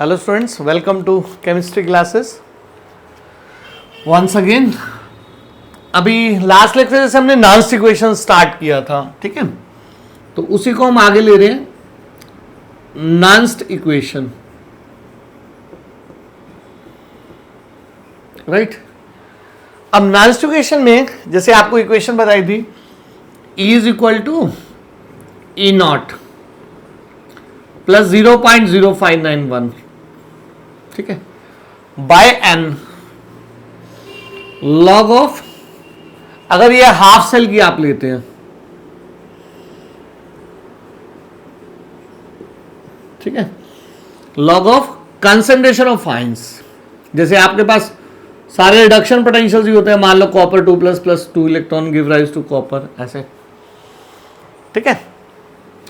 Hello students, welcome to chemistry classes once again. अभी last lecture से हमने Nernst equation start किया था, ठीक है, तो उसी को हम आगे ले रहे हैं, नॉन्स्ट इक्वेशन, राइट। अब नॉन्स्ट इक्वेशन में जैसे आपको इक्वेशन बताई थी, E is equal to E naught plus 0.0591, ठीक है, बाय एन लॉग ऑफ, अगर ये हाफ सेल की आप लेते हैं, ठीक है, log of concentration of ions. जैसे आपके पास सारे रिडक्शन पोटेंशियल्स भी होते हैं, मान लो copper 2 plus 2 electron give rise to copper, ऐसे, ठीक है,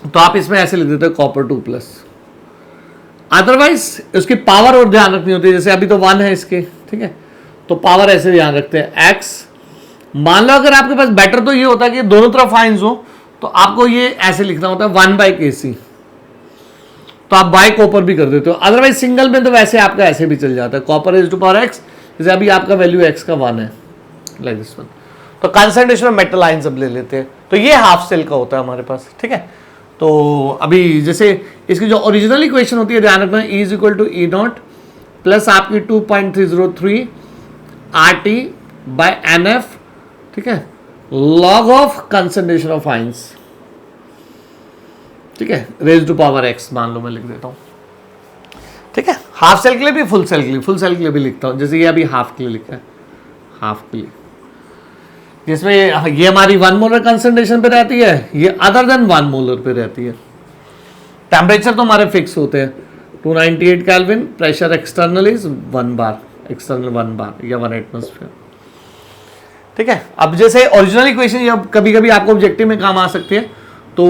तो आप इसमें ऐसे लिख देते हो कॉपर 2 प्लस। अदरवाइज उसकी पावर और ध्यान रखनी होती है, जैसे अभी तो 1 है इसके, ठीक है, तो पावर ऐसे ध्यान रखते हैं x। मान लो अगर आपके पास बेटर तो ये होता है कि दोनों तरफ आयंस हो, तो आपको ये ऐसे लिखना होता है 1/kc, तो आप बाय कॉपर भी कर देते हो। अदरवाइज सिंगल में तो वैसे आपका ऐसे भी चल जाता है, copper is to power x, जैसे अभी आपका वैल्यू x का 1 है, लाइक दिस वन। तो कंसंट्रेशन ऑफ मेटल आयंस अब ले लेते हैं, तो ये हाफ सेल का होता है हमारे पास, ठीक है। तो अभी जैसे इसकी जो ओरिजिनल इक्वेशन होती है, ध्यान रखना, E is equal to E naught plus आपकी 2.303 RT बाय NF, ठीक है, log of concentration of ions, ठीक है, रेज टू पावर x मान लो, मैं लिख देता हूं, ठीक है। हाफ सेल के लिए भी, फुल सेल के लिए, फुल सेल के लिए भी लिखता हूं, जैसे ये अभी हाफ के लिए लिखा है, हाफ के लिए, जिसमें ये हमारी 1 मोलर कंसंट्रेशन पे रहती है, ये अदर देन 1 मोलर पे रहती है। टेम्परेचर तो हमारे फिक्स होते हैं 298 kelvin, pressure external is 1 bar, external 1 बार या 1 एटमॉस्फेयर, ठीक है। अब जैसे ओरिजिनल इक्वेशन अब कभी कभी आपको ऑब्जेक्टिव में काम आ सकती है, तो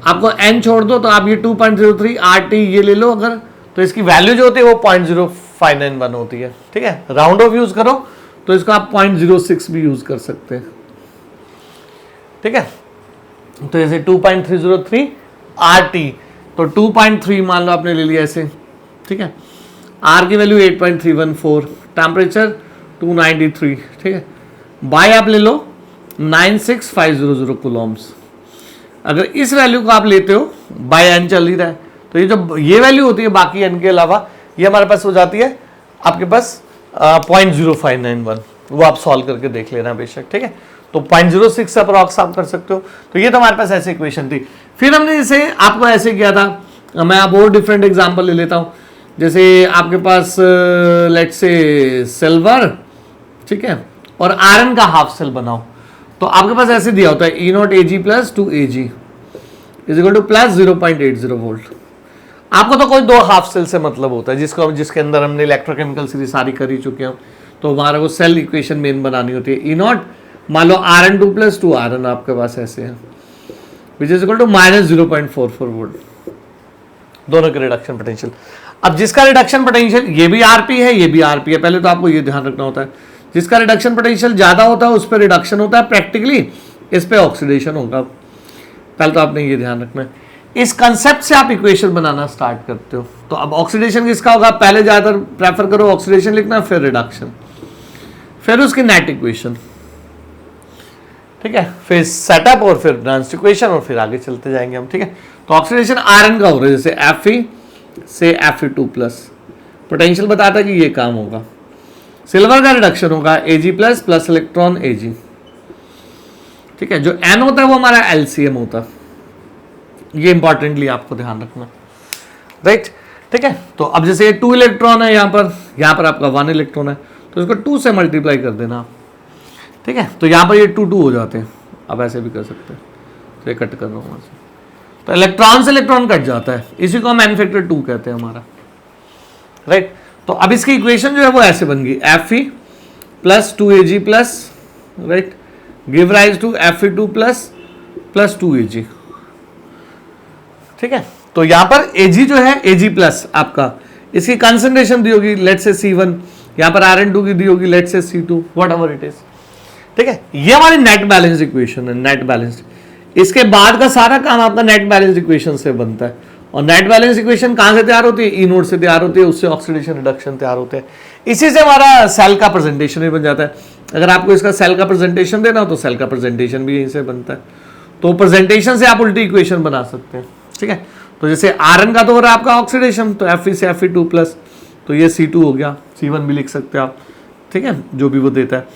आपको n छोड़ दो, तो आप ये 2.03 RT ये ले लो अगर, तो इसकी वैल्यू जो होती है वो 0.0591 होती है, ठीक है। राउंड ऑफ यूज करो तो इसको आप 0.06 भी यूज कर सकते हैं, ठीक है। तो जैसे 2.303 RT, तो 2.3 मान लो आपने ले लिया ऐसे, ठीक है। R की वैल्यू 8.314, टेम्परेचर 293, ठीक है, बाय आप ले लो 96500 कूलम्स। अगर इस वैल्यू को आप लेते हो, बाय n चल ही रहा है, तो ये जो ये वैल्यू होती है बाकी n के अलावा, ये हमारे पास हो जाती है आपके पास 0.0591, वो आप सॉल्व करके देख लेना बेशक, ठीक है। तो 0.06 से अप्रॉक्स आप कर सकते हो। तो ये तो हमारे पास ऐसी इक्वेशन थी। फिर हमने जैसे आपको ऐसे किया था, मैं अब और डिफरेंट एग्जांपल ले लेता हूँ, जैसे आपके पास लेट्स से सिल्वर, ठीक है, और आयरन का हाफ सेल बनाओ, तो आपके पास ऐसे दिया होता है E not Ag plus 2Ag is equal to plus 0.80 volt. आपको तो कोई दो हाफ सेल से मतलब होता है, जिसके अंदर हमने इलेक्ट्रोकेमिकल सीरीज सारी कर ही चुके हैं, तो हमारा को सेल इक्वेशन मेन बनानी होती है। E नॉट मान लो Rn 2 प्लस 2 Rn आपके पास ऐसे है, which is equal to minus 0.44 volt, दोनों के रिडक्शन पोटेंशियल। अब जिसका रिडक्शन पोटेंशियल, ये भी Rp है, ये भी Rp है, पहले तो आपको ये ध्यान रखना होता है, जिसका रिडक्शन पोटेंशियल ज्यादा होता है उस पर रिडक्शन होता है, प्रैक्टिकली इस पे ऑक्सीडेशन होगा। पहले तो आपने ये ध्यान रखना है। इस कंसेप्ट से आप इक्वेशन बनाना स्टार्ट करते हो। तो अब ऑक्सीडेशन किसका होगा, पहले ज्यादातर प्रेफर करो ऑक्सीडेशन लिखना, फिर रिडक्शन, फिर उसकी नेट इक्वेशन, ठीक है, फिर सेटअप और फिर नॉन्स्ट इक्वेशन, और फिर आगे चलते जाएंगे हम, ठीक है। तो ऑक्सीडेशन आयरन का हो रहा है, जैसे Fe से Fe2 प्लस, पोटेंशियल बताता है कि ये काम होगा। सिल्वर का रिडक्शन होगा Ag plus plus electron Ag, ठीक है, जो N होता है वो हमारा LCM होता है, ये इंपॉर्टेंटली आपको ध्यान रखना, राइट, ठीक है। तो अब जैसे 2 इलेक्ट्रॉन है यहाँ पर आपका 1 इलेक्ट्रॉन है, तो इसको 2 से मल्टीप्लाई कर देना आप, ठीक है, तो यहाँ पर ये 2 हो जाते हैं। अब ऐसे भी कर सकते हैं, तो ये कट कर रहा हूँ, तो इलेक्ट्रॉन से इलेक्ट्रॉन कट जाता है, इसी को हम n फैक्टर 2 कहते हैं हमारा, राइट। तो अब इसकी इक्वेशन जो है वो ऐसे बन गई, Fe plus 2Ag plus, right, give rise to Fe2 plus plus 2Ag, ठीक है। तो यहां पर Ag जो है, Ag प्लस आपका, इसकी कंसंट्रेशन दी होगी लेट से C1, यहां पर Rn2 की दी होगी लेट से C2, what ever it is, ठीक है। ये हमारी नेट बैलेंस इक्वेशन है, नेट बैलेंस। इसके बाद का सारा काम आपका नेट बैलेंस इक्वेशन से बनता है, और नेट बैलेंस इक्वेशन कहां से तैयार होती है? ई नोड से तैयार होती है, उससे ऑक्सीडेशन रिडक्शन तैयार होते हैं। इसी से हमारा सेल का प्रेजेंटेशन भी बन जाता है। अगर आपको इसका सेल का प्रेजेंटेशन देना हो तो सेल का प्रेजेंटेशन भी यहीं से बनता है। तो प्रेजेंटेशन से आप उल्टी इक्वेशन बना सकते हैं, ठीक है। तो जैसे Rn का तो हो रहा है आपका ऑक्सीडेशन, तो Fe से Fe2 प्लस, तो ये C2 हो गया, C1 भी लिख सकते हैं आप, ठीक है, जो भी वो देता है,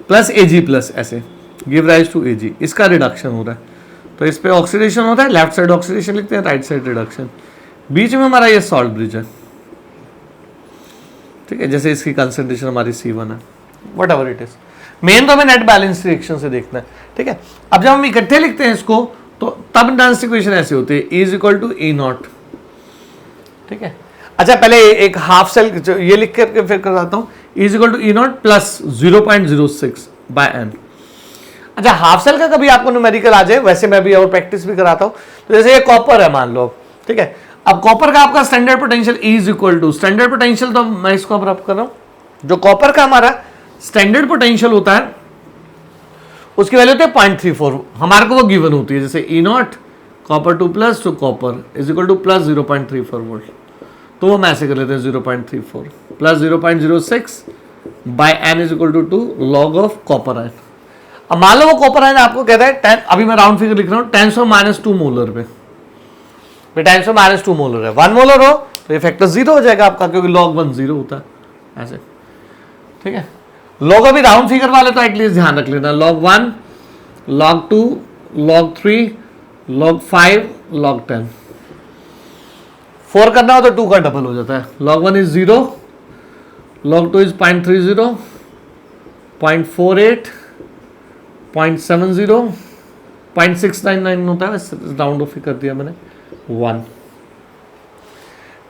प्लस Ag प्लस, ऐसे गिव राइज टू Ag, इसका रिडक्शन हो रहा है। तो इस पे ऑक्सीडेशन होता है, लेफ्ट साइड ऑक्सीडेशन लिखते हैं, राइट साइड रिडक्शन, बीच में हमारा ये सॉल्ट ब्रिज है, ठीक है। जैसे इसकी कंसंट्रेशन हमारी C1 है, what ever it is, main तो हमें नेट बैलेंस रिएक्शन से देखना है, ठीक है। अब जब हम इकट्ठे लिखते हैं इसको तो तब डांस इक्वेशन ऐसी होती है, E equal to E naught, ठीक है। अच्छा पहले एक हाफ सेल ये लिख करके फिर कराता हूं, E equal to E naught plus 0.06 by n। अच्छा हाफ सेल का कभी आपको न्यूमेरिकल आ जाए, वैसे मैं भी और प्रैक्टिस भी कराता हूं। तो जैसे ये कॉपर है मान लो, ठीक है। अब कॉपर का आपका standard potential E equal to, standard potential तो मैं इसको अब रब कर रहा हूं, जो कॉपर का हमारा स्टैंडर्ड पोटेंशियल होता है उसकी वैल्यू होती है 0.34, हमारे को वो गिवन होती है। जैसे E naught copper 2 plus to copper is equal to plus 0.34 volt, तो वो हम ऐसे कर लेते हैं 0.34 plus 0.06 by n is equal to 2 log of copper ion. अब मान लो वो कॉपर आयन आपको कहता है 10, अभी मैं राउंड फिगर लिख रहा हूँ, 10⁻² मोलर पे 10⁻² मोलर है, 1 मोलर हो तो ये फैक्टर 0 हो जाएगा आपका, क्योंकि log 1 0 होता है ऐसे, ठीक है। log अभी राउंड फिगर वाले तो एटलीस्ट ध्यान रख लेना, log 1 log 2 log 3 log 5 log 10, 4 करना हो तो 2 का डबल हो जाता है, log 1 इज 0, log 2 इज 0.30, 0.48, 0.70, 0.699 होता है, राउंड ऑफ कर दिया मैंने 1,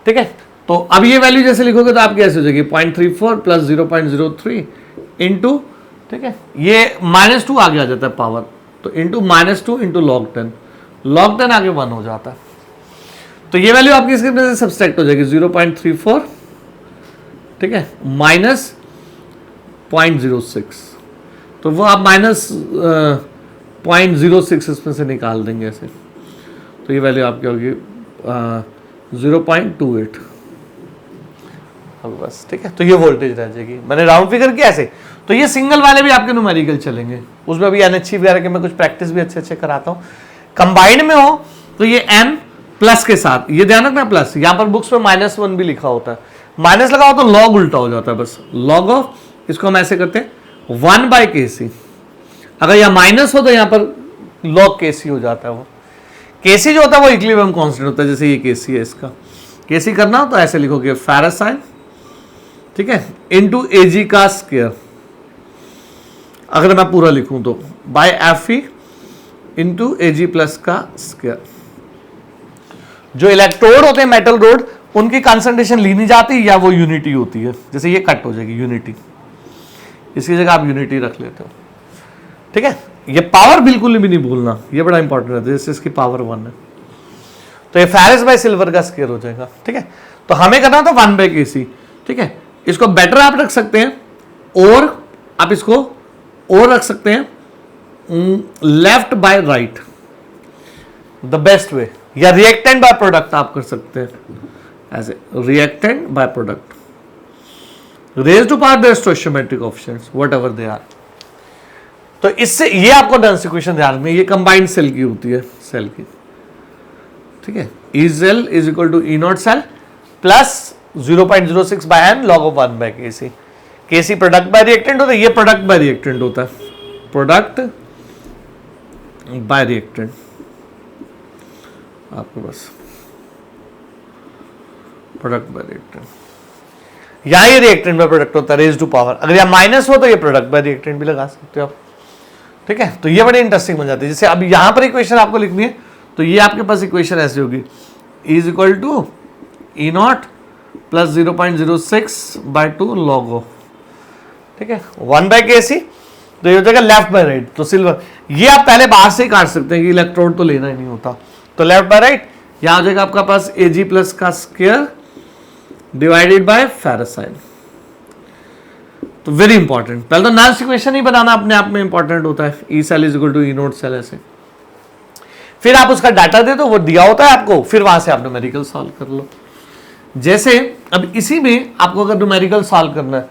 ठीक है। तो अब ये वैल्यू जैसे लिखोगे तो आपकी ऐसे हो जाएगी 0.34 प्लस 0.03 इंटू, ठीक है, ये -2 आगे आ जाता है पावर, तो इंटू -2 इंटू log 10, log 10 आगे 1 हो जाता है। तो ये वैल्यू आपकी इसके से सब्सट्रैक्ट हो जाएगी 0.34, ठीक है, माइनस 0.06, तो वो आप माइनस 0.06 इसमें से निकाल देंगे ऐसे, तो ये वैल्यू आपकी होगी 0.28 बस, ठीक है। तो ये वोल्टेज रह जाएगी, मैंने राउंड फिगर किया ऐसे। तो ये सिंगल वाले भी आपके न्यूमेरिकल चलेंगे, उसमें भी NHE वगैरह के मैं कुछ प्रैक्टिस भी अच्छे कराता हूँ। कंबाइंड में हो तो ये n प्लस के साथ, ये ध्यान रखना प्लस, यहाँ पर बुक्स में -1 भी लिखा होता है, माइनस लगा हो तो लॉग उल्टा हो जाता है, बस लॉग ऑफ, इसको हम ऐसे करते हैं 1/kc, अगर यह माइनस हो तो यहाँ पर log kc हो जाता है। वो kc जो होता है वो इक्विलिब्रियम कांस्टेंट होता है, जैसे ये kc है, इसका kc करना हो तो ऐसे लिखोगे फैरासाइन, ठीक है, इनटू Ag का स्क्वायर, अगर मैं पूरा लिखूं तो by Fe into Ag plus का स्क्वायर। जो इलेक्ट्रोड होते हैं मेटल रोड, उनकी कंसंट्रेशन ली नहीं जाती या वो यूनिटी होती है, जैसे ये कट हो जाएगी यूनिटी, इसकी जगह आप यूनिटी रख लेते हो, ठीक है। ये पावर बिल्कुल भी नहीं भूलना, ये बड़ा इंपॉर्टेंट है, जैसे इसकी पावर 1 है तो ये फेरस बाय सिल्वर का स्क्वायर हो जाएगा, ठीक है। तो हमें करना था 1/kc, ठीक है। इसको बेटर आप रख सकते हैं, और आप इसको और रख सकते हैं left by right, the best way, या रिएक्टेंट बाय प्रोडक्ट आप कर सकते हैं ऐसे, reactant by product, raise to power the stoichiometric coefficients whatever they are. तो इससे ये आपको डांस इक्वेशन ध्यान में, ये कंबाइंड सेल की होती है, सेल की, ठीक है। E cell is equal to E naught cell plus 0.06 by n log of 1/kc, kc product by reactant होता है, ये प्रोडक्ट बाय रिएक्टेंट होता है, प्रोडक्ट बाय रिएक्टेंट आपको बस प्रोडक्ट बाय रिएक्टेंट, यहां ये रिएक्टेंट बाय प्रोडक्ट होता है रेज टू पावर, अगर यहां माइनस हो तो ये प्रोडक्ट बाय रिएक्टेंट भी लगा सकते हो आप, ठीक है। तो ये बड़ी इंटरेस्टिंग बन जाती है। जैसे अब यहां पर इक्वेशन आपको लिखनी है तो ये आपके पास इक्वेशन ऐसी होगी, E is equal to E naught plus 0.06/2 log of, ठीक है, 1/kc, तो ये हो जाएगा लेफ्ट बाय राइट, तो सिल्वर, ये आप पहले बाहर से ही काट सकते हैं कि इलेक्ट्रोड तो लेना ही नहीं होता, तो लेफ्ट बाय राइट, यहां हो जाएगा आपका पास Ag प्लस का स्क्वायर डिवाइडेड बाय फेरासाइन। तो वेरी इंपॉर्टेंट, पहले तो नॉइस इक्वेशन ही बनाना अपने आप में इंपॉर्टेंट होता है, E cell is equal to E naught cell ऐसे। फिर आप उसका डाटा दे दो, वो दिया होता है आपको, फिर वहां से आप न्यूमेरिकल सॉल्व कर लो। जैसे अब इसी में आपको अगर न्यूमेरिकल सॉल्व करना है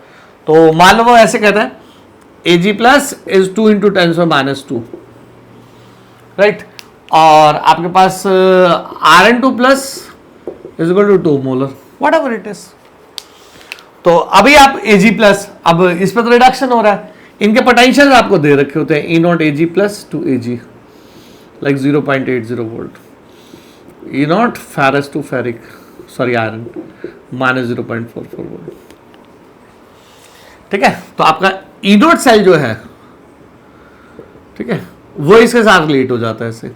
तो मान लो वो ऐसे कहता है Ag plus is 2 into 10⁻², right, और आपके पास Rn2 plus is equal to 2 molar, whatever it is. तो अभी आप Ag प्लस, अब इस पर तो रिडक्शन हो रहा है, इनके पोटेंशियल आपको दे रखे होते हैं E0 Ag plus to Ag like 0.80 volt, E0 ferrous to ferric, sorry iron minus 0.44 volt. ठीक है, तो आपका E0 सेल जो है, ठीक है, वो इसके साथ रिलेट हो जाता है ऐसे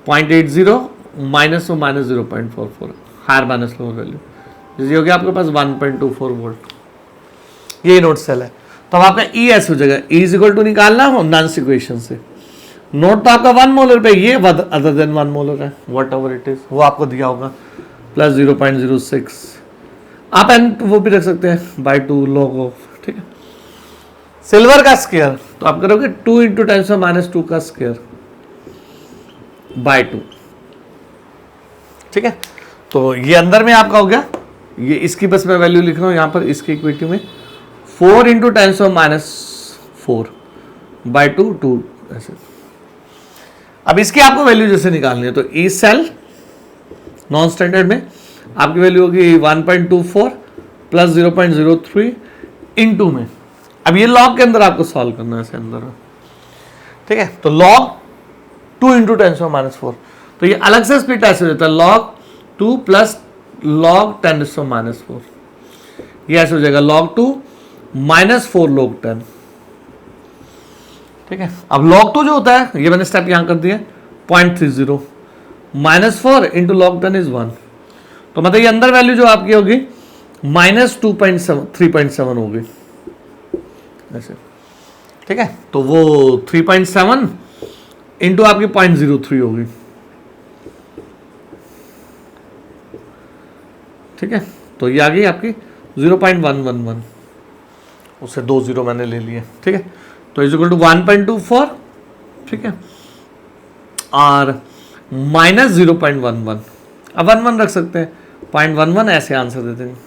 0.80 minus 0.44, higher minus lower value, जैसे हो गया आपके पास 1.24 वोल्ट, ये E0 सेल है। तो अब आपका E ऐसे हो जाएगा, E इज इक्वल टू निकालना हो नांस इक्वेशन से, नोट तो आपका 1 मोलर पे, ये अदर देन 1 मोलर है, वट एवर इट इज, वो आपको दिया होगा प्लस 0.06, आप एन वो भी रख सकते हैं बाई 2 लॉग ऑफ, ठीक है। सिल्वर का स्क्वायर तो आप करोगे 2 इंटू 10⁻² का स्क्वायर बाय 2, ठीक है। तो ये अंदर में आपका हो गया, ये इसकी बस मैं वैल्यू लिख रहा हूं यहां पर, इसके इक्वेटिव में 4 इंटू 10⁻4 बाय 2 ऐसे। अब इसकी आपको वैल्यू जैसे निकालनी है तो ई सेल नॉन स्टैंडर्ड में आपकी वैल्यू होगी 1.24 प्लस 0.03 इंटू में, अब ये लॉग के अंदर आपको सॉल्व करना है, ऐसे अंदर में, ठीक है। तो लॉग 2 इंटू 10⁻4, तो ये अलग से स्प्लिट ऐसे हो जाता है log 2 प्लस log 10⁻4, ये ऐसे हो जाएगा log 2 माइनस 4 log 10, ठीक है। अब log 2 जो होता है, ये मैंने स्टेप यहां कर दिया 0.30 माइनस 4 इंटू log 10 इज 1, तो मतलब ये अंदर वैल्यू जो आपकी होगी माइनस 3.7 होगी ऐसे, ठीक है। तो वो 3.7 इंटू आपकी 0.03 होगी, ठीक है। तो ये आ गई आपकी 0.111, उससे 2 0 मैंने ले लिए, ठीक है। तो इज इक्वल टू 1.24, ठीक है, और माइनस 0.11, अब 11 रख सकते हैं, 0.11 ऐसे आंसर देते हैं,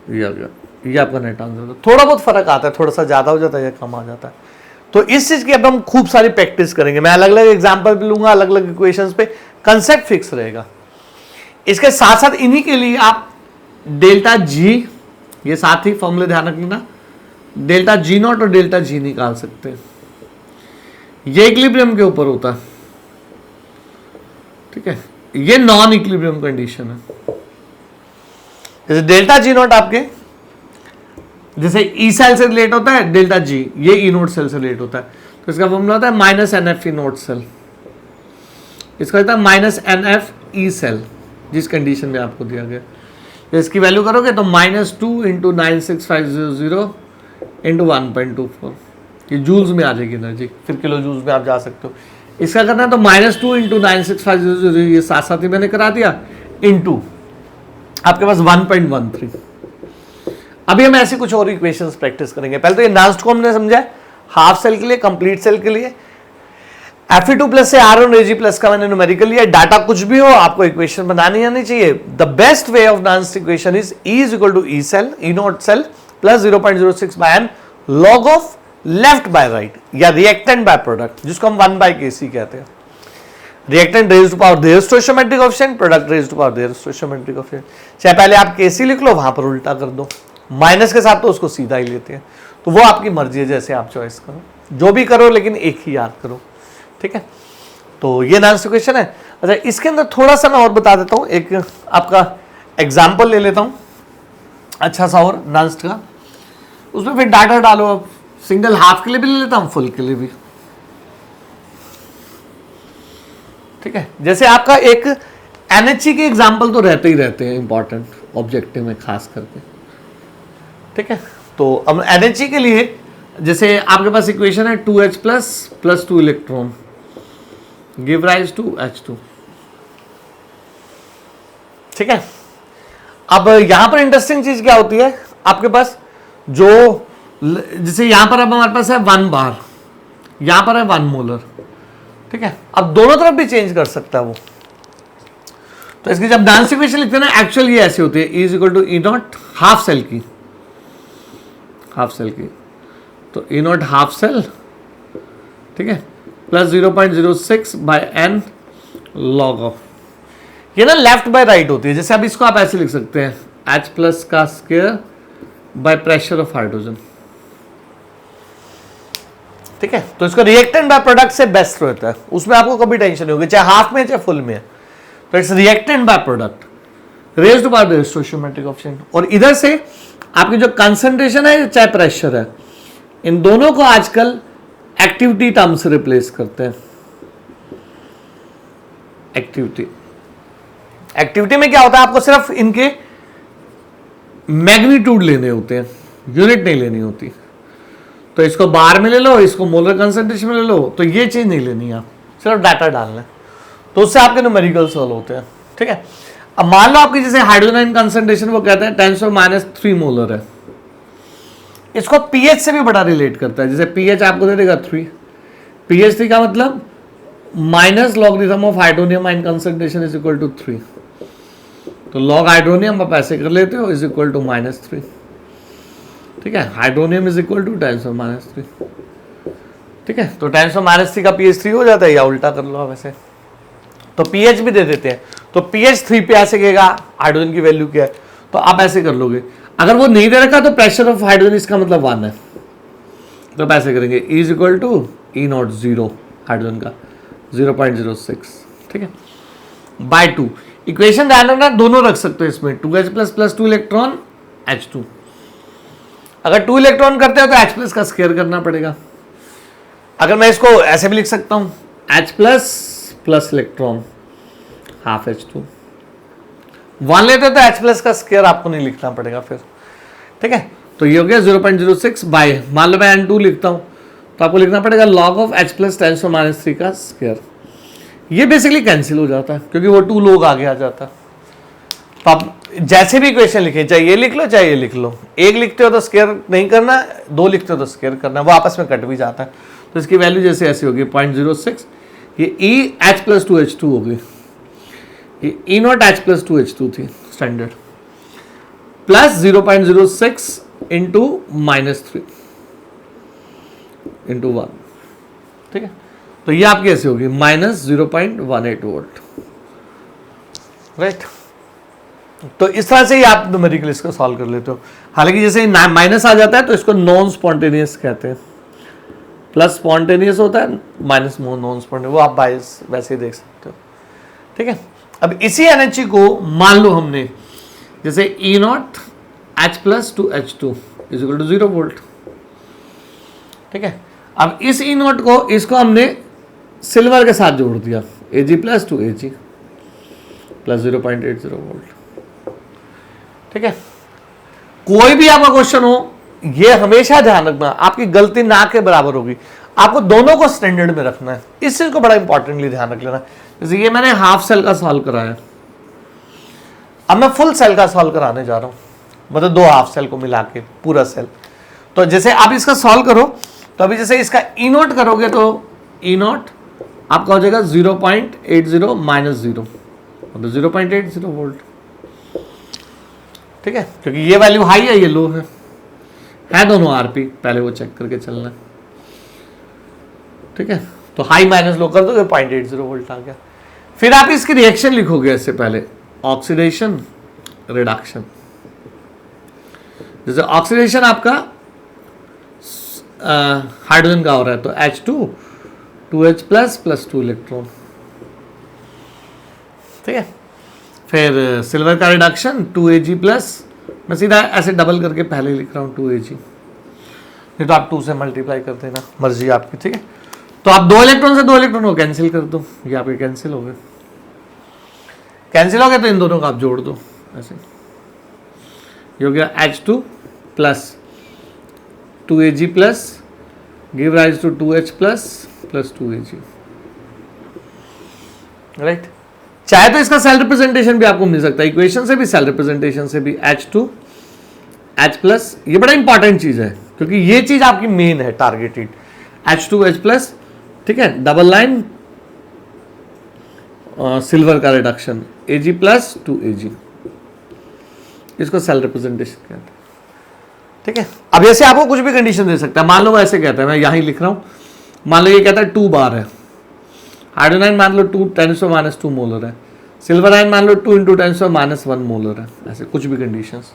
ये आ गया, ये आपका नेट आंसर। थोड़ा बहुत फर्क आता है, थोड़ा सा ज्यादा हो जाता है या कम आ जाता है, तो इस चीज की अब हम खूब सारी प्रैक्टिस करेंगे। मैं अलग अलग एग्जांपल भी लूंगा, अलग अलग इक्वेशंस पे, कंसेप्ट फिक्स रहेगा। इसके साथ साथ इन्हीं के लिए आप डेल्टा जी, ये साथ ही फॉर्मूले ध्यान रख लेना, डेल्टा जी नॉट और डेल्टा जी निकाल सकते हैं, ये इक्विलिब्रियम के ऊपर होता है, ठीक है। ये नॉन इक्विलिब्रियम कंडीशन है। जैसे डेल्टा जी नॉट आपके, जैसे ई सेल से रिलेट होता है डेल्टा जी, ये ई नोट सेल से रिलेट होता है, तो इसका फॉर्मूला होता है minus n F E naught cell, इसका होता है minus n F E cell, जिस कंडीशन में आपको दिया गया। तो इसकी वैल्यू करोगे तो -2 इंटू 96500 इंटू 1.24, ये जूल्स में आ जाएगी एनर्जी, फिर किलो जूल्स में आप जा सकते हो। इसका करना है तो -2 इंटू 96500, ये साथ साथ ही मैंने करा दिया, इंटू आपके पास 1.13। अभी हम ऐसी कुछ और इक्वेशंस प्रैक्टिस करेंगे। पहले तो ये नास्ट को हमने समझा है, हाफ सेल के लिए, कंप्लीट सेल के लिए। Fe2 प्लस से R1 Ag प्लस का मैंने न्यूमेरिकल लिया। डाटा कुछ भी हो, आपको इक्वेशन बनानी आनी चाहिए। The best way of Nernst equation is E is equal to E cell, E naught cell plus 0.06 by n log of left by right, या रिएक्टेंट बाय प्रोडक्ट, जिसको हम 1/Kc कहते हैं। Reactant raised to power their stoichiometric coefficient, product raised to power their stoichiometric coefficient. चाहे पहले आप Kc लिख लो, वहां पर उल्टा कर दो, माइनस के साथ तो उसको सीधा ही लेते हैं। तो वो आपकी मर्जी है, जैसे आप चॉइस करो, जो भी करो, लेकिन एक ही याद करो, ठीक है। तो ये नास्ट इक्वेशन है। अच्छा, इसके अंदर थोड़ा सा मैं और बता देता हूं, एक आपका एग्जाम्पल ले लेता हूं अच्छा सा और नास्ट का, उसमें फिर डाटा डालो। अब सिंगल हाफ के लिए भी ले लेता हूं, फुल के लिए भी, ठीक है। जैसे आपका एक NHE के एग्जाम्पल तो रहते ही रहते हैं इंपॉर्टेंट ऑब्जेक्टिव में खास करके, ठीक है। तो अब NHE के लिए जैसे आपके पास इक्वेशन है 2H plus 2 electron give rise to H2, ठीक है। अब यहां पर इंटरेस्टिंग चीज क्या होती है, आपके पास जो, जैसे यहां पर अब हमारे पास है 1 बार, यहां पर है 1 मोलर, ठीक है। अब दोनों तरफ भी चेंज कर सकता है वो। तो इसकी जब डांस इक्वेशन लिखते हैं ना, एक्चुअल ये ऐसी होती है, E is equal to E naught half cell की, तो ई नॉट हाफ सेल, ठीक है, plus 0.06 by n log of, ये ना लेफ्ट बाय राइट होती है। जैसे अब इसको आप ऐसे लिख सकते हैं, H प्लस का square by pressure of hydrogen, ठीक है। तो इसको रिएक्टेंट बाय प्रोडक्ट से बेस्ट होता है, उसमें आपको कभी टेंशन नहीं होगी, चाहे हाफ में चाहे फुल में है। तो it's reactant by product raised by the stoichiometric coefficient. और इधर से आपकी जो कंसंट्रेशन है चाहे प्रेशर है, इन दोनों को आजकल एक्टिविटी टर्म से रिप्लेस करते हैं। एक्टिविटी में क्या होता है, आपको सिर्फ इनके मैग्नीट्यूड लेने होते हैं, यूनिट नहीं लेनी होती। तो इसको बार में ले लो, इसको मोलर कंसंट्रेशन में ले लो, तो ये चीज नहीं लेनी है, आप सिर्फ डाटा डालना है, तो उससे आपके न्यूमेरिकल सॉल्व होते हैं, ठीक है। अब मान लो आपकी जैसे हाइड्रोजन कंसंट्रेशन वो कहते हैं 10⁻³ मोलर है, इसको पीएच से भी बड़ा रिलेट करता है। जैसे पीएच आपको दे देगा 3, पीएच 3 का मतलब minus logarithm of hydronium ion concentration is equal to 3। तो लॉग हाइड्रोनियम आप ऐसे कर लेते हो, इज इक्वल टू -3, ठीक है। हाइड्रोनियम इज इक्वल टू 10⁻³ ठीक है। तो 10⁻³ का पीएच 3 हो जाता है, या उल्टा कर लो आप ऐसे, तो पीएच भी दे देते हैं। तो पीएच 3 पे ऐसे कहेगा हाइड्रोजन की वैल्यू क्या है, तो आप ऐसे कर लोगे। अगर वो नहीं दे रखा तो प्रेशर ऑफ हाइड्रोजन इसका मतलब 1 है, तो आप ऐसे करेंगे E is equal to E0 0 hydrogen का 0.06, ठीक है, बाय 2। इक्वेशन ध्यान रखना, दोनों रख सकते हो इसमें, 2H प्लस 2 इलेक्ट्रॉन H2। अगर 2 इलेक्ट्रॉन करते हो तो H प्लस का स्क्वायर करना पड़ेगा। अगर मैं इसको ऐसे भी लिख सकता हूं, H plus electron half H2, 1 लेते हो तो H प्लस का स्क्वायर आपको नहीं लिखना पड़ेगा फिर, ठीक है। तो ये हो गया 0.06 बाय, मान लो मैं N2 लिखता हूं, तो आपको लिखना पड़ेगा log ऑफ H प्लस 10⁻³ का स्क्वायर। ये बेसिकली कैंसिल हो जाता है, क्योंकि वो 2 लोग आगे आ जाता है। तो आप जैसे भी इक्वेशन लिखे, चाहे ये लिख लो चाहे ये लिख लो, एक लिखते हो तो स्क्वायर नहीं करना, 2 लिखते हो तो स्क्वायर करना, वो आपस में कट भी जाता है। तो इसकी वैल्यू जैसे ऐसी होगी 0.06, ये E H प्लस 2H2 होगी, ये E0 H प्लस 2H2 थी स्टैंडर्ड, प्लस 0.06 इंटू -3 इंटू 1, ठीक है। तो ये आपकी ऐसी होगी -0.18 वोल्ट, राइट। तो इस तरह से ही आप न्यूमेरिकल इसको सॉल्व कर लेते हो। हालांकि जैसे माइनस आ जाता है तो इसको नॉन स्पॉन्टेनियस कहते हैं, प्लस स्पॉन्टेनियस होता है, माइनस नॉन स्पॉन्टेनियस, वो आप बायस वैसे ही देख सकते हो, ठीक है। अब इसी एनर्जी को मान लो हमने जैसे E0 H plus 2H2 is equal to 0 volt, ठीक है। अब इस E0 को इसको हमने सिल्वर के साथ जोड़ दिया, Ag plus 2Ag plus 0.80 volt, ठीक है। कोई भी आपका क्वेश्चन हो, ये हमेशा ध्यान रखना, आपकी गलती ना के बराबर होगी, आपको दोनों को स्टैंडर्ड में रखना है। इस चीज को बड़ा इंपॉर्टेंटली ध्यान रख लेना। जैसे ये मैंने हाफ सेल का सॉल्व कराया, अब मैं फुल सेल का सॉल्व कराने जा रहा हूं, मतलब 2 हाफ सेल को मिला के पूरा सेल। तो जैसे आप इसका सॉल्व करो, तो अभी जैसे इसका E0 करोगे तो E0 आपका हो जाएगा 0.80 माइनस 0, मतलब 0.80 वोल्ट, ठीक है। क्योंकि ये वैल्यू हाई है, ये लो है दोनों आरपी, पहले वो चेक करके चलना है, ठीक है। तो हाई माइनस लो कर दो, 0.80 वोल्ट आ गया। फिर आप इसकी रिएक्शन लिखोगे इससे पहले, ऑक्सीडेशन रिडक्शन। जैसे ऑक्सीडेशन आपका हाइड्रोजन का हो रहा है, तो H2 2H प्लस 2 इलेक्ट्रॉन, ठीक है। फिर सिल्वर का रिडक्शन 2Ag प्लस, मैं सीधा ऐसे डबल करके पहले लिख रहा हूँ 2Ag, नहीं तो आप 2 से मल्टीप्लाई कर देना, मर्जी आपकी, ठीक है। तो आप 2 इलेक्ट्रॉन से 2 इलेक्ट्रॉन को कैंसिल कर दो, ये आपके कैंसिल हो गए, तो इन दोनों को आप जोड़ दो ऐसे, ये हो गया H2 plus 2Ag plus give rise to 2H plus 2Ag, right. चाहे तो इसका सेल रिप्रेजेंटेशन भी आपको मिल सकता है, इक्वेशन से भी सेल रिप्रेजेंटेशन से भी, H2 H प्लस, ये बड़ा इंपॉर्टेंट चीज है क्योंकि ये चीज आपकी मेन है टारगेटेड। H2H+, ठीक है, डबल लाइन सिल्वर का रिडक्शन Ag+ to Ag, इसको सेल रिप्रेजेंटेशन कहते हैं, ठीक है। अब ऐसे आपको कुछ भी कंडीशन दे सकता है, मान लो मैं ऐसे कहता है, मैं यहां ही लिख रहा हूं, मान लो ये कहता है 2 बार है, हाइड्रोजन मान लो 2 × 2 मोलर है, सिल्वर आयन मान लो 2 × 10⁻1 मोलर है, ऐसे कुछ भी कंडीशंस।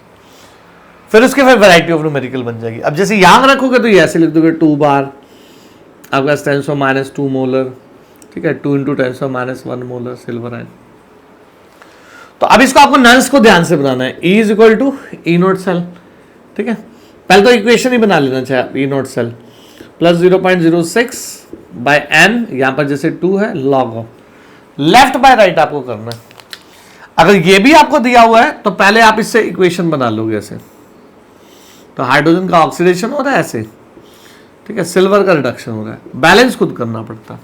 फिर उसके फिर वैरायटी ऑफ न्यूमेरिकल बन जाएगी। अब जैसे यहां रखोगे तो ये ऐसे लिख दोगे 2 बार आपका 10⁻2 मोलर, ठीक है, 2 × 10⁻1 मोलर सिल्वर आयन। तो अब इसको आपको नल्स को ध्यान से बनाना है, E = E0 सेल, ठीक है। पहले तो इक्वेशन ही बना लेना चाहिए, E0 सेल प्लस 0.06/n, यहां पर जैसे 2 है log of, left by right आपको करना है। अगर ये भी आपको दिया हुआ है तो पहले आप इससे इक्वेशन बना लोगे ऐसे, तो हाइड्रोजन का ऑक्सीडेशन हो रहा है ऐसे, ठीक है, सिल्वर का रिडक्शन हो रहा है, बैलेंस खुद करना पड़ता है।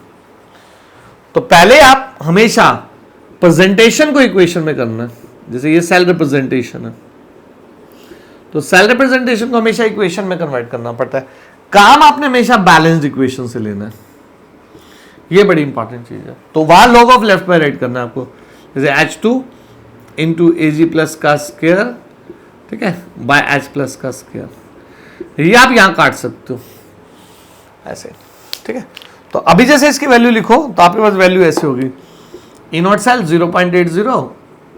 तो पहले आप हमेशा प्रेजेंटेशन को इक्वेशन में करना है, जैसे ये सेल रिप्रेजेंटेशन है, तो सेल रिप्रेजेंटेशन को हमेशा इक्वेशन में कन्वर्ट करना पड़ता है। काम आपने हमेशा बैलेंस्ड इक्वेशन से लेना है, ये बड़ी इंपॉर्टेंट चीज है। तो वहां log of left by right करना है आपको, जैसे H2 × Ag+ का स्क्वायर, ठीक है, बाय H+ का स्क्वायर, ये आप यहां काट सकते हो ऐसे, ठीक है। तो अभी जैसे इसकी वैल्यू लिखो तो आपके पास वैल्यू ऐसे होगी, E0 सेल 0.80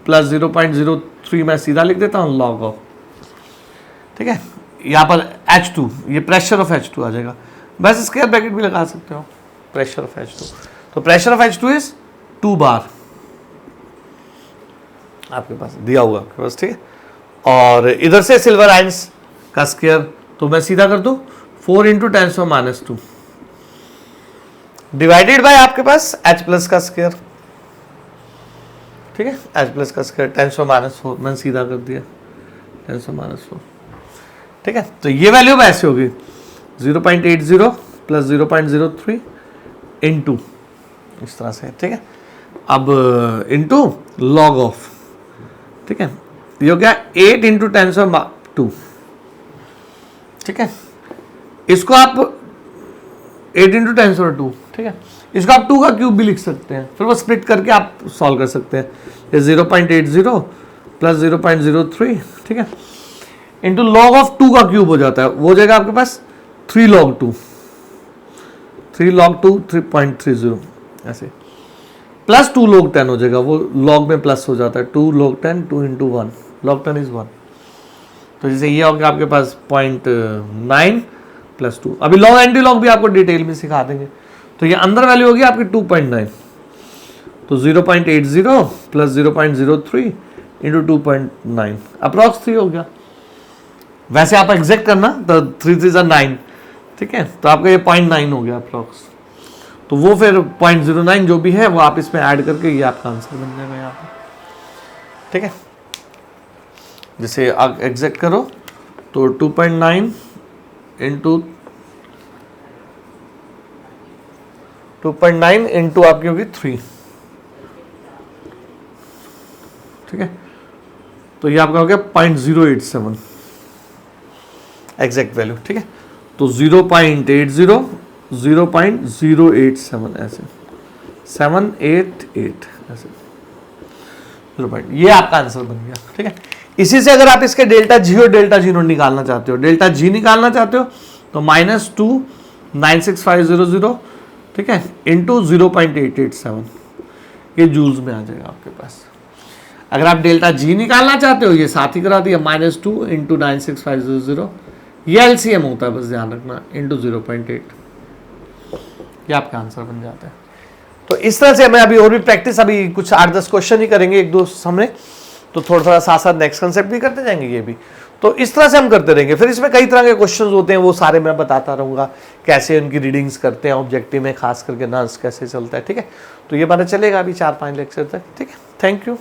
प्लस 0.03 मैं सीधा लिख देता हूं लॉग ऑफ, ठीक है, यहां पर H2, ये प्रेशर ऑफ H2 आ जाएगा, बस स्क्वायर ब्रैकेट भी लगा सकते हो, प्रेशर ऑफ H2, तो प्रेशर ऑफ H2 इज 2 बार आपके पास दिया हुआ आपके पास, ठीक है। और इधर से सिल्वर आयंस का स्क्वायर, तो मैं सीधा कर दूं 4 × 10⁻2 डिवाइडेड बाय आपके पास H+ का स्क्वायर, ठीक है, H+ का स्क्वायर 10⁻4 मैंने सीधा कर दिया 10⁻4, ठीक है। तो ये वैल्यू ऐसे होगी 0.80 प्लस 0.03 इंटू, इस तरह से, ठीक है। अब इंटू लॉग ऑफ, ठीक है, ये हो गया 8 × 10⁻2, ठीक है। इसको आप 8 × 10⁻2, ठीक है, इसको आप 2 का क्यूब भी लिख सकते हैं, फिर वो स्प्लिट करके आप सॉल्व कर सकते हैं, ये 0.80 प्लस 0.03, ठीक है, इंटू लॉग ऑफ 2 का क्यूब हो जाता है, वो हो जाएगा आपके पास 3 log 2, 3.30 ऐसे, प्लस 2 log 10 हो जाएगा, वो लॉग में प्लस हो जाता है, 2 log 10, 2 × 1 log 10 इज 1, तो जैसे ये हो गया आपके पास 0.9 प्लस 2। अभी लॉग एंटी लॉग भी आपको डिटेल में सिखा देंगे। तो ये अंदर वैल्यू होगी आपकी 2.9, तो 0.80 प्लस 0.03 इंटू 2.9 अप्रॉक्स 3 हो गया। वैसे आप एग्जैक्ट करना तो 3 3 9, ठीक है, तो आपका ये 0.9 हो गया अप्रॉक्स, तो वो फिर 0.09 जो भी है वो आप इसमें ऐड करके ये आपका आंसर बन जाएगा यहाँ पर, ठीक है। जैसे आप एग्जैक्ट करो तो 2.9 इंटू 2.9 इंटू आपकी होगी 3, ठीक है, तो ये आपका हो गया 0.087 एग्जैक्ट वैल्यू, ठीक है। तो 0.80 0.087 ऐसे 788 ऐसे 0. ये आपका आंसर बन गया, ठीक है। इसी से अगर आप इसके डेल्टा जी और डेल्टा जी नोट निकालना चाहते हो, डेल्टा जी निकालना चाहते हो तो -2 96500, ठीक है, इंटू 0.887, ये जूल्स में आ जाएगा आपके पास। अगर आप डेल्टा जी निकालना चाहते हो, ये साथ ही करा दिया, -2 इंटू 96500, ये एलसीएम होता है, बस ध्यान रखना, इंटू 0.8, ये आपका आंसर बन जाता है। तो इस तरह से हमें अभी और भी प्रैक्टिस, अभी कुछ 8-10 क्वेश्चन ही करेंगे, 1-2 सामने, तो थोड़ा साथ साथ नेक्स्ट कंसेप्ट भी करते जाएंगे ये भी। तो इस तरह से हम करते रहेंगे। फिर इसमें कई तरह के क्वेश्चंस होते हैं, वो सारे मैं बताता रहूँगा, कैसे उनकी रीडिंग्स करते हैं ऑब्जेक्टिव में, खास करके नर्स कैसे चलता है, ठीक है। तो ये पता चलेगा अभी 4-5 लेक्चर तक, ठीक है। Thank you.